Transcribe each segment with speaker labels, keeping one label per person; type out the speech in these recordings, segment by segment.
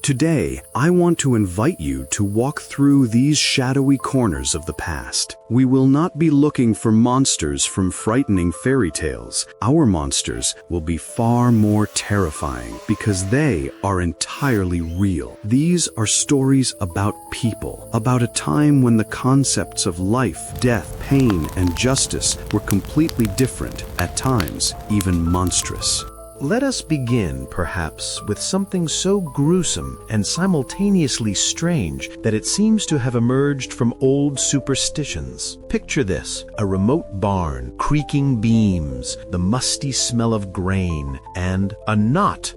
Speaker 1: Today, I want to invite you to walk through these shadowy corners of the past. We will not be looking for monsters from frightening fairy tales. Our monsters will be far more terrifying because they are entirely real. These are stories about people, about a time when the concepts of life, death, pain, and justice were completely different, at times even monstrous.
Speaker 2: Let us begin, perhaps, with something so gruesome and simultaneously strange that it seems to have emerged from old superstitions. Picture this: a remote barn, creaking beams, the musty smell of grain, and a knot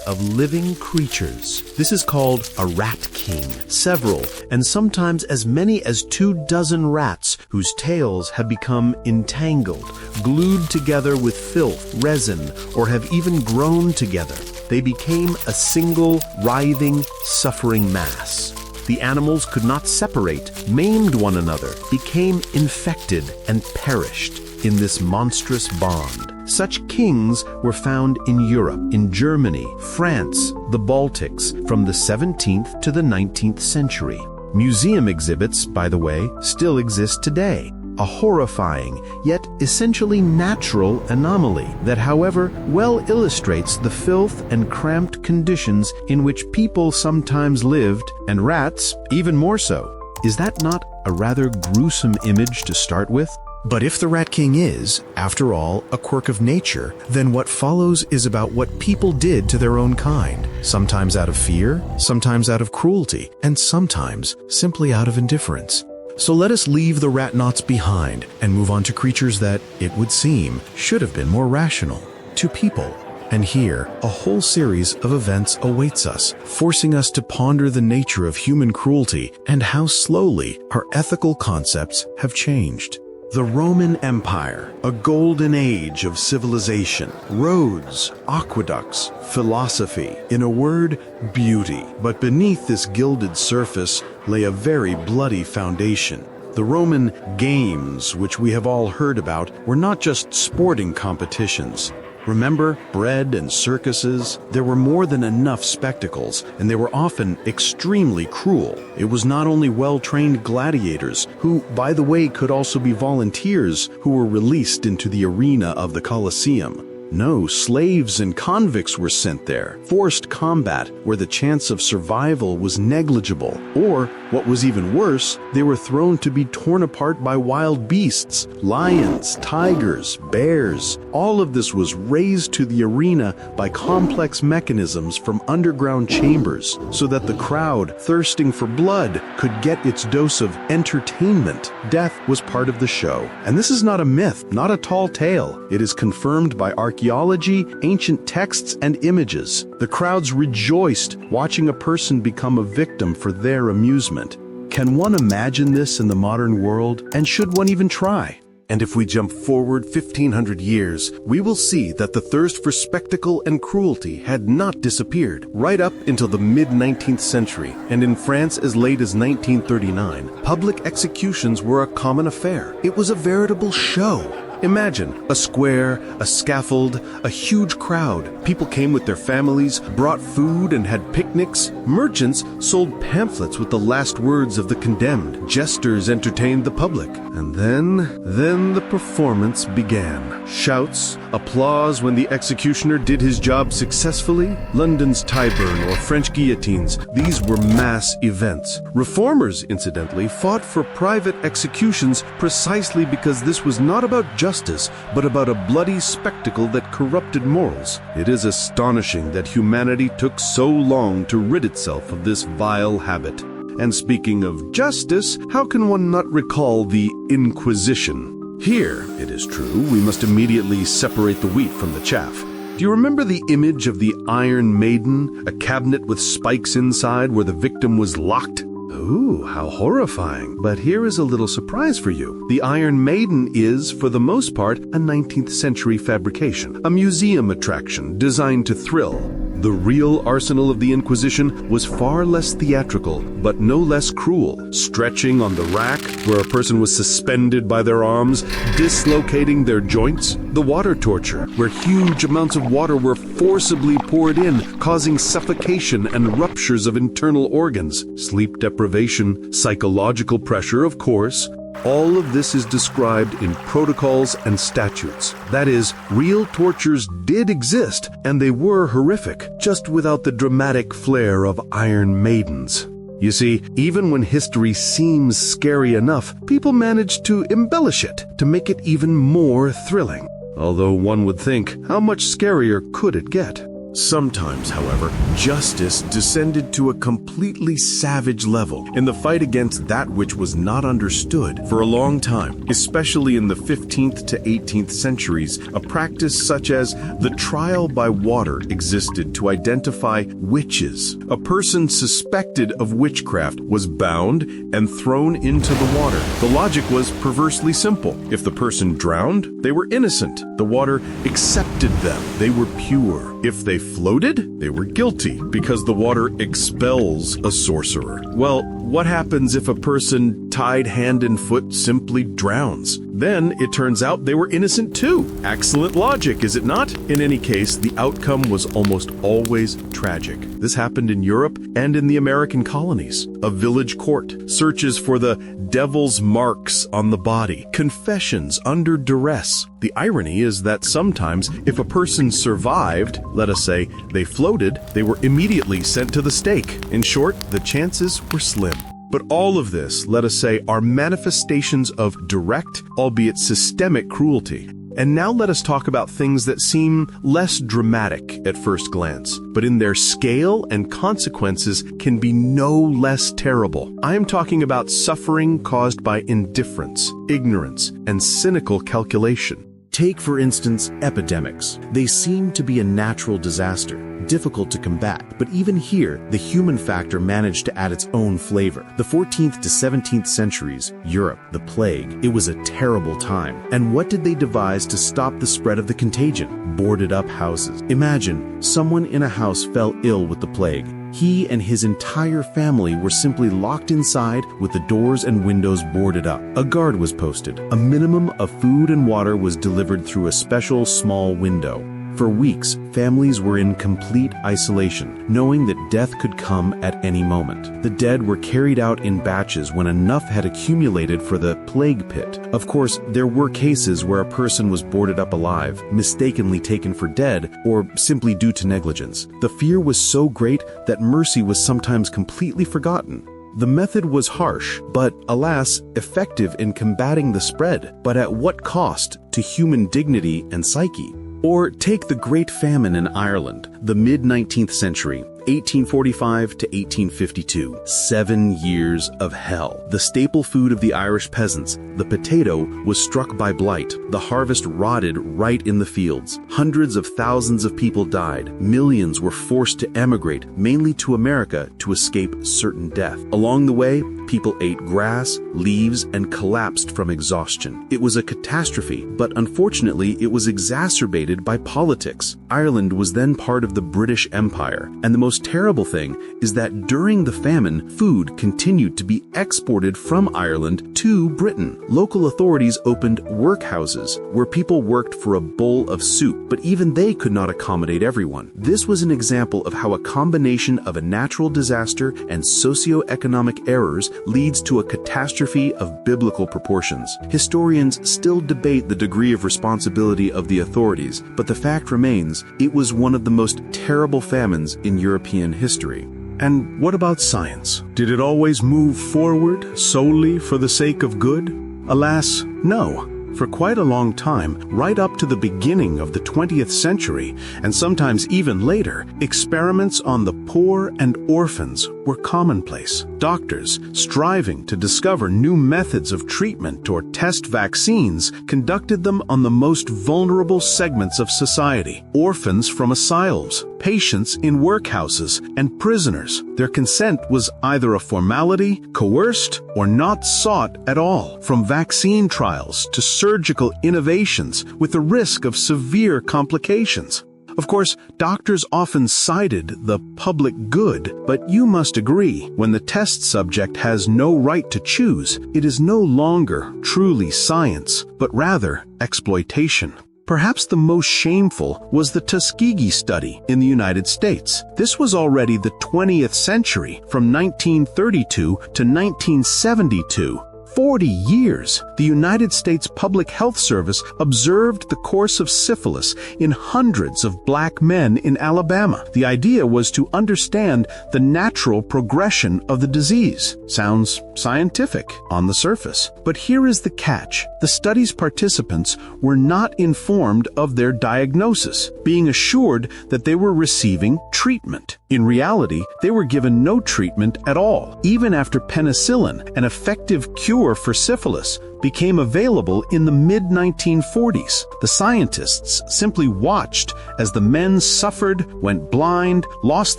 Speaker 2: of living creatures. This is called a rat king. Several, and sometimes as many as 24 rats whose tails have become entangled, glued together with filth, resin, or have even grown together. They became a single, writhing, suffering mass. The animals could not separate, maimed one another, became infected, and perished in this monstrous bond. Such kings were found in Europe, in Germany, France, the Baltics, from the 17th to the 19th century. Museum exhibits, by the way, still exist today. A horrifying, yet essentially natural anomaly that, however, well illustrates the filth and cramped conditions in which people sometimes lived, and rats even more so. Is that not a rather gruesome image to start with?
Speaker 3: But if the Rat King is, after all, a quirk of nature, then what follows is about what people did to their own kind, sometimes out of fear, sometimes out of cruelty, and sometimes simply out of indifference. So let us leave the rat knots behind and move on to creatures that, it would seem, should have been more rational, to people. And here, a whole series of events awaits us, forcing us to ponder the nature of human cruelty and how slowly our ethical concepts have changed. The Roman Empire, a golden age of civilization, roads, aqueducts, philosophy, in a word, beauty. But beneath this gilded surface lay a very bloody foundation. The Roman games, which we have all heard about, were not just sporting competitions. Remember bread and circuses? There were more than enough spectacles, and they were often extremely cruel. It was not only well-trained gladiators, who, by the way, could also be volunteers, who were released into the arena of the Colosseum. No, slaves and convicts were sent there. Forced combat, where the chance of survival was negligible. Or, what was even worse, they were thrown to be torn apart by wild beasts, lions, tigers, bears. All of this was raised to the arena by complex mechanisms from underground chambers, so that the crowd, thirsting for blood, could get its dose of entertainment. Death was part of the show. And this is not a myth, not a tall tale. It is confirmed by archaeology, ancient texts, and images. The crowds rejoiced watching a person become a victim for their amusement. Can one imagine this in the modern world? And should one even try?
Speaker 4: And if we jump forward 1,500 years, we will see that the thirst for spectacle and cruelty had not disappeared right up until the mid-19th century, and in France as late as 1939, public executions were a common affair. It was a veritable show. Imagine a square, a scaffold, a huge crowd. People came with their families, brought food, and had picnics. Merchants sold pamphlets with the last words of the condemned. Jesters entertained the public. And then the performance began. Shouts, applause when the executioner did his job successfully. London's Tyburn or French guillotines, these were mass events. Reformers, incidentally, fought for private executions precisely because this was not about justice, but about a bloody spectacle that corrupted morals. It is astonishing that humanity took so long to rid itself of this vile habit. And speaking of justice, how can one not recall the Inquisition? Here, it is true, we must immediately separate the wheat from the chaff. Do you remember the image of the Iron Maiden, a cabinet with spikes inside where the victim was locked? Ooh, how horrifying. But here is a little surprise for you. The Iron Maiden is, for the most part, a 19th century fabrication, a museum attraction designed to thrill. The real arsenal of the Inquisition was far less theatrical, but no less cruel. Stretching on the rack, where a person was suspended by their arms, dislocating their joints. The water torture, where huge amounts of water were forcibly poured in, causing suffocation and ruptures of internal organs. Sleep deprivation, psychological pressure, of course. All of this is described in protocols and statutes. That is, real tortures did exist, and they were horrific, just without the dramatic flair of Iron Maidens. You see, even when history seems scary enough, people manage to embellish it, to make it even more thrilling. Although one would think, how much scarier could it get?
Speaker 3: Sometimes, however, justice descended to a completely savage level in the fight against that which was not understood. For a long time, especially in the 15th to 18th centuries, a practice such as the trial by water existed to identify witches. A person suspected of witchcraft was bound and thrown into the water. The logic was perversely simple. If the person drowned, they were innocent. The water accepted them. They were pure. If they floated, they were guilty because the water expels a sorcerer. Well, what happens if a person tied hand and foot simply drowns? Then it turns out they were innocent too. Excellent logic, is it not? In any case, the outcome was almost always tragic. This happened in Europe and in the American colonies. A village court, searches for the devil's marks on the body, confessions under duress. The irony is that sometimes if a person survived, let us say they floated, they were immediately sent to the stake. In short, the chances were slim. But all of this, let us say, are manifestations of direct, albeit systemic cruelty. And now let us talk about things that seem less dramatic at first glance, but in their scale and consequences can be no less terrible. I am talking about suffering caused by indifference, ignorance, and cynical calculation.
Speaker 2: Take, for instance, epidemics. They seem to be a natural disaster, difficult to combat, but even here, the human factor managed to add its own flavor. The 14th to 17th centuries, Europe, the plague, it was a terrible time. And what did they devise to stop the spread of the contagion? Boarded up houses. Imagine, someone in a house fell ill with the plague. He and his entire family were simply locked inside with the doors and windows boarded up. A guard was posted. A minimum of food and water was delivered through a special small window. For weeks, families were in complete isolation, knowing that death could come at any moment. The dead were carried out in batches when enough had accumulated for the plague pit. Of course, there were cases where a person was boarded up alive, mistakenly taken for dead, or simply due to negligence. The fear was so great that mercy was sometimes completely forgotten. The method was harsh, but alas, effective in combating the spread. But at what cost to human dignity and psyche? Or take the Great Famine in Ireland, the mid-19th century, 1845 to 1852. 7 years of hell. The staple food of the Irish peasants, the potato, was struck by blight. The harvest rotted right in the fields. Hundreds of thousands of people died. Millions were forced to emigrate, mainly to America, to escape certain death. Along the way, people ate grass, leaves, and collapsed from exhaustion. It was a catastrophe, but unfortunately, it was exacerbated by politics. Ireland was then part of the British Empire, and the most terrible thing is that during the famine, food continued to be exported from Ireland to Britain. Local authorities opened workhouses where people worked for a bowl of soup, but even they could not accommodate everyone. This was an example of how a combination of a natural disaster and socio-economic errors leads to a catastrophe of biblical proportions. Historians still debate the degree of responsibility of the authorities, but the fact remains, it was one of the most terrible famines in European history.
Speaker 1: And what about science? Did it always move forward solely for the sake of good? Alas, no. For quite a long time, right up to the beginning of the 20th century, and sometimes even later, experiments on the poor and orphans were commonplace. Doctors, striving to discover new methods of treatment or test vaccines, conducted them on the most vulnerable segments of society. Orphans from asylums, patients in workhouses, and prisoners. Their consent was either a formality, coerced, or not sought at all. From vaccine trials to surgical innovations with the risk of severe complications.
Speaker 4: Of course, doctors often cited the public good, but you must agree, when the test subject has no right to choose, it is no longer truly science, but rather exploitation. Perhaps the most shameful was the Tuskegee study in the United States. This was already the 20th century, from 1932 to 1972. 40 years, the United States Public Health Service observed the course of syphilis in hundreds of black men in Alabama. The idea was to understand the natural progression of the disease. Sounds scientific on the surface. But here is the catch. The study's participants were not informed of their diagnosis, being assured that they were receiving treatment. In reality, they were given no treatment at all, even after penicillin, an effective cure for syphilis, became available in the mid-1940s. The scientists simply watched as the men suffered, went blind, lost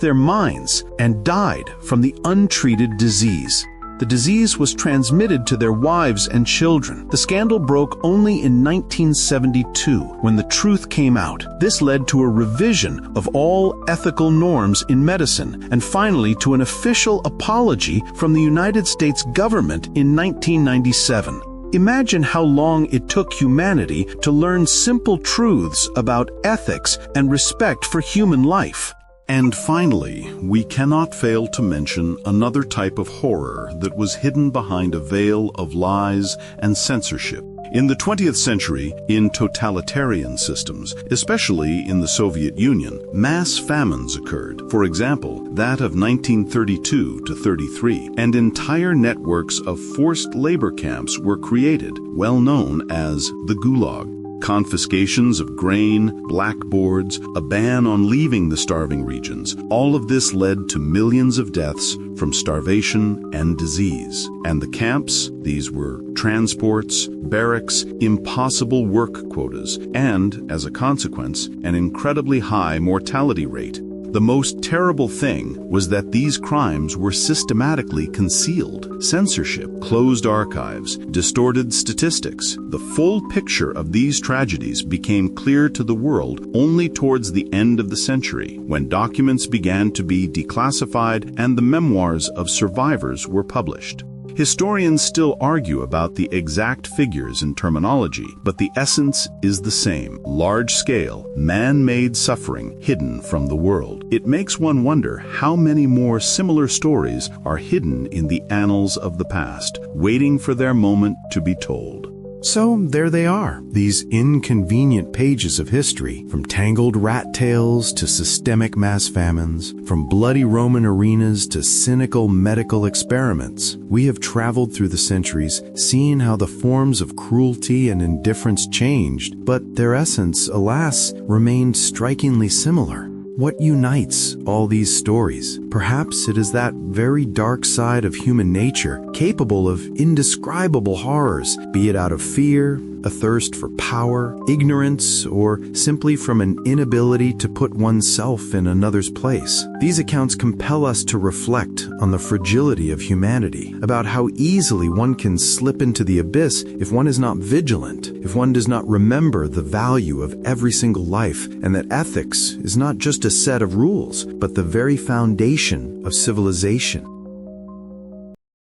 Speaker 4: their minds, and died from the untreated disease. The disease was transmitted to their wives and children. The scandal broke only in 1972, when the truth came out. This led to a revision of all ethical norms in medicine, and finally to an official apology from the United States government in 1997. Imagine how long it took humanity to learn simple truths about ethics and respect for human life.
Speaker 1: And finally, we cannot fail to mention another type of horror that was hidden behind a veil of lies and censorship. In the 20th century, in totalitarian systems, especially in the Soviet Union, mass famines occurred. For example, that of 1932 to 33, and entire networks of forced labor camps were created, well known as the Gulag. Confiscations of grain, blackboards, a ban on leaving the starving regions, all of this led to millions of deaths from starvation and disease. And the camps, these were transports, barracks, impossible work quotas, and, as a consequence, an incredibly high mortality rate. The most terrible thing was that these crimes were systematically concealed. Censorship, closed archives, distorted statistics. The full picture of these tragedies became clear to the world only towards the end of the century, when documents began to be declassified and the memoirs of survivors were published. Historians still argue about the exact figures and terminology, but the essence is the same: large-scale, man-made suffering hidden from the world. It makes one wonder how many more similar stories are hidden in the annals of the past, waiting for their moment to be told.
Speaker 3: So there they are, these inconvenient pages of history, from tangled rat tails to systemic mass famines, from bloody Roman arenas to cynical medical experiments. We have traveled through the centuries, seeing how the forms of cruelty and indifference changed, but their essence, alas, remained strikingly similar. What unites all these stories? Perhaps it is that very dark side of human nature, capable of indescribable horrors, be it out of fear, a thirst for power, ignorance, or simply from an inability to put oneself in another's place. These accounts compel us to reflect on the fragility of humanity, about how easily one can slip into the abyss if one is not vigilant, if one does not remember the value of every single life, and that ethics is not just a set of rules, but the very foundation of civilization.